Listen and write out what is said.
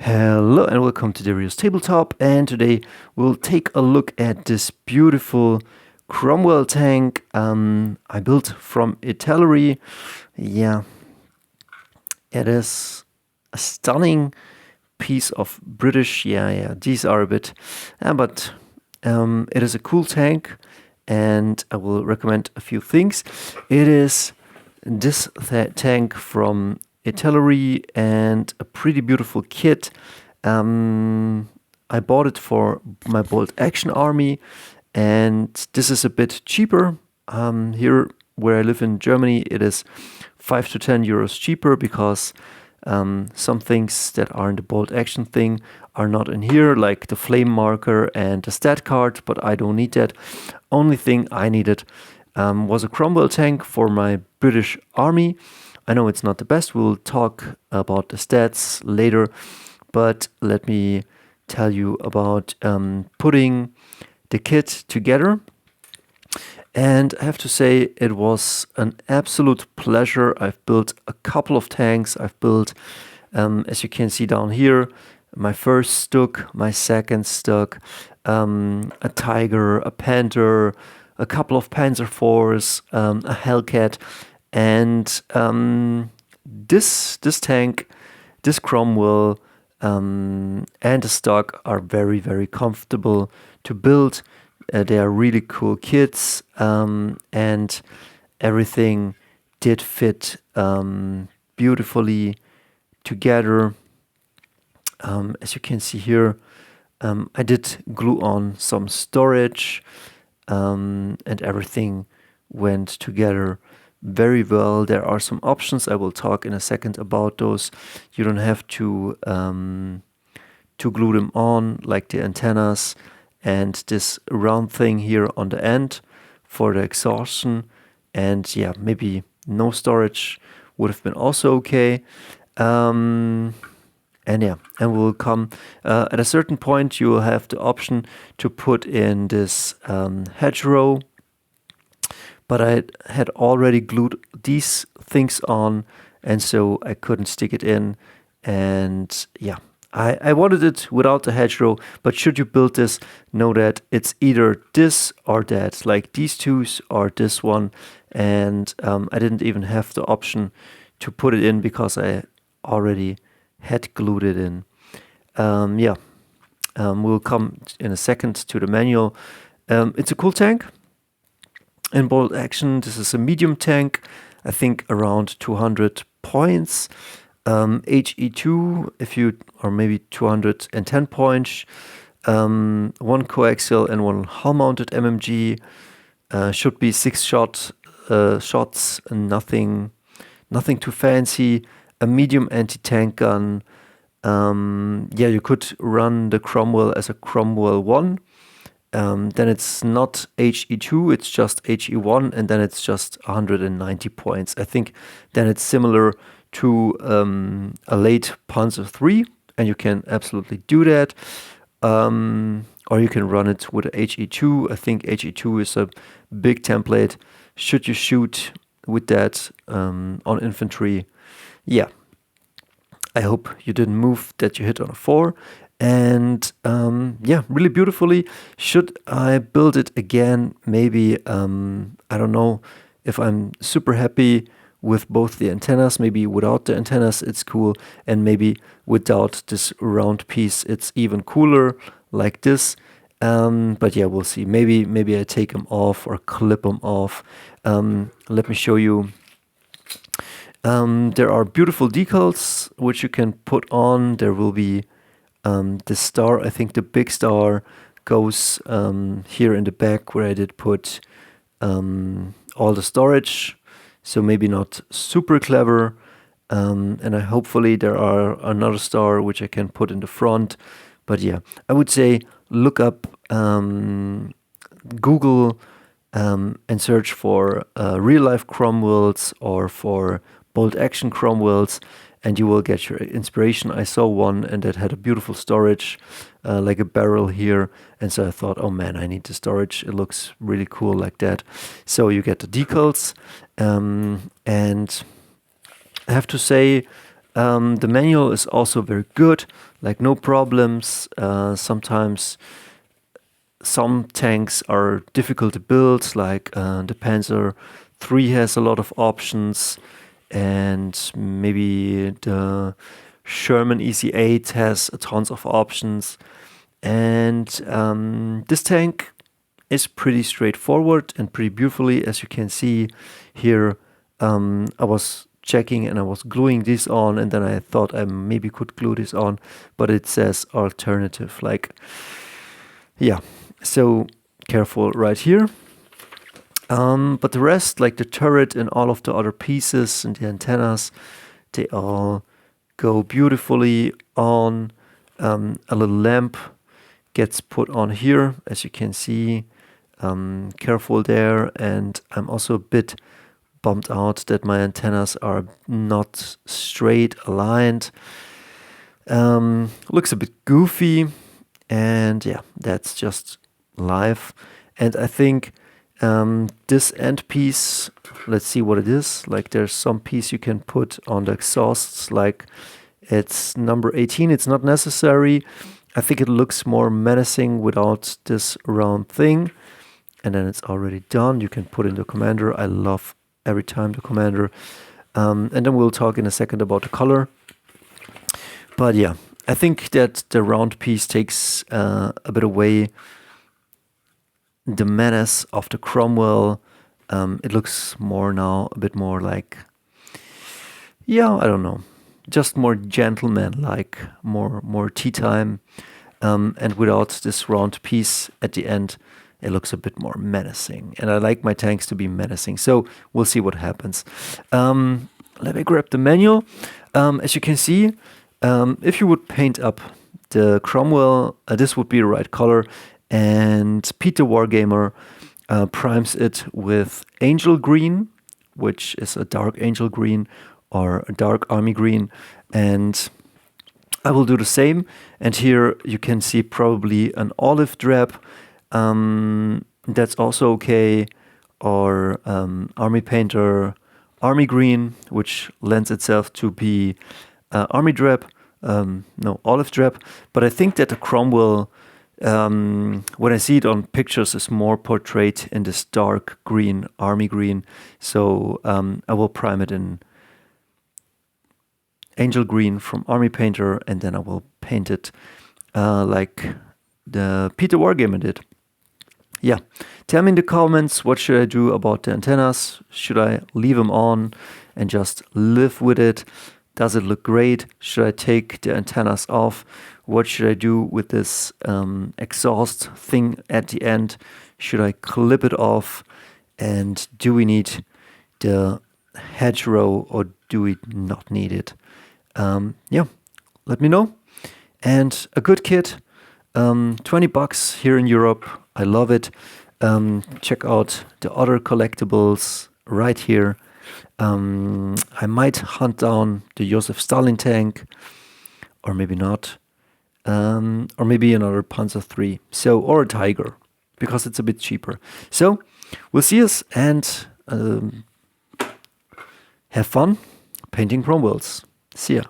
Hello and welcome to Darius Tabletop, and today we'll take a look at this beautiful Cromwell tank I built from Italeri. Yeah, it is a stunning piece of British, these are a bit, but it is a cool tank and I will recommend a few things. It is this tank from Italeri and a pretty beautiful kit. I bought it for my BoltACtion army, and this is a bit cheaper. Here where I live in Germany, it is 5 to 10 euros cheaper because some things that are in the BoltACtion thing are not in here, like the flame marker and the stat card, but I don't need that. Only thing I needed was a Cromwell tank for my British army. I know it's not the best, we'll talk about the stats later, but let me tell you about putting the kit together. And I have to say, it was an absolute pleasure. I've built a couple of tanks. I've built, as you can see down here, my first Stuk, my second Stuk, a Tiger, a Panther, a couple of Panzer IVs, a Hellcat, and this tank, this Cromwell, and the stock are very, very comfortable to build. They are really cool kits, and everything did fit beautifully together. As you can see here, I did glue on some storage, and everything went together very well. There are some options. I will talk in a second about those. You don't have to glue them on, like the antennas and this round thing here on the end for the exhaustion. And yeah, maybe no storage would have been also okay. And we'll come at a certain point. You will have the option to put in this hedgerow, but I had already glued these things on, and so I couldn't stick it in. And yeah, I wanted it without the hedgerow, but should you build this, know that it's either this or that, like these two or this one. And I didn't even have the option to put it in because I already had glued it in. We'll come in a second to the manual. It's a cool tank. In BoltACtion, this is a medium tank, I think around 200 points. HE2, or maybe 210 points. One coaxial and one hull-mounted MMG. Should be 6 shots, nothing too fancy. A medium anti-tank gun. You could run the Cromwell as a Cromwell 1. Then it's not HE2, it's just HE1, and then it's just 190 points. I think then it's similar to a late Panzer III, and you can absolutely do that. Or you can run it with a HE2. I think HE2 is a big template. Should you shoot with that on infantry? Yeah. I hope you didn't move, that you hit on a 4. And really beautifully. Should I build it again? Maybe, I don't know if I'm super happy with both the antennas. Maybe without the antennas it's cool, and maybe without this round piece it's even cooler, like this. But yeah, we'll see. Maybe I take them off or clip them off. Let me show you. There are beautiful decals which you can put on. There will be the star. I think the big star goes here in the back where I did put all the storage. So maybe not super clever. And hopefully there are another star which I can put in the front. But yeah, I would say look up Google and search for real life Cromwells or for BoltACtion Cromwells, and you will get your inspiration. I saw one and that had a beautiful storage, like a barrel here. And so I thought, oh man, I need the storage. It looks really cool like that. So you get the decals. And I have to say, The manual is also very good, like no problems. Sometimes some tanks are difficult to build, like the Panzer III has a lot of options, and maybe the Sherman EC8 has tons of options. And this tank is pretty straightforward and pretty beautifully, as you can see here. I was checking and I was gluing this on, and then I thought I maybe could glue this on, but it says alternative, like, yeah, so careful right here. But the rest, like the turret and all of the other pieces and the antennas, they all go beautifully on. A little lamp gets put on here, as you can see. Careful there, and I'm also a bit bummed out that my antennas are not straight aligned. Looks a bit goofy, and yeah, that's just life. And I think this end piece, let's see what it is. Like there's some piece you can put on the exhausts, like it's number 18. It's not necessary. I think it looks more menacing without this round thing. And then it's already done. You can put in the commander. I love every time the commander. And then we'll talk in a second about the color. But yeah, I think that the round piece takes a bit away the menace of the Cromwell. It looks more now, a bit more like, yeah, I don't know, just more gentleman-like, more tea time. And without this round piece at the end, it looks a bit more menacing. And I like my tanks to be menacing. So we'll see what happens. Let me grab the manual. As you can see, if you would paint up the Cromwell, this would be the right color. And Pete the Wargamer primes it with Angel Green, which is a dark Angel Green or a dark Army Green. And I will do the same. And here you can see probably an olive drab. That's also okay. Or Army Painter Army Green, which lends itself to be Army drab. No, olive drab. But I think that the Cromwell, when I see it on pictures, is more portrayed in this dark green, Army Green. So I will prime it in Angel Green from Army Painter, and then I will paint it like the Peter Wargamer did. Yeah, tell me in the comments, what should I do about the antennas? Should I leave them on and just live with it? Does it look great? Should I take the antennas off? What should I do with this exhaust thing at the end? Should I clip it off? And do we need the hedgerow or do we not need it? Yeah, let me know. And a good kit, $20 here in Europe. I love it. Check out the other collectibles right here. I might hunt down the Joseph Stalin tank, or maybe not, or maybe another Panzer III, so, or a Tiger, because it's a bit cheaper. So we'll see us and have fun painting Cromwells. See ya.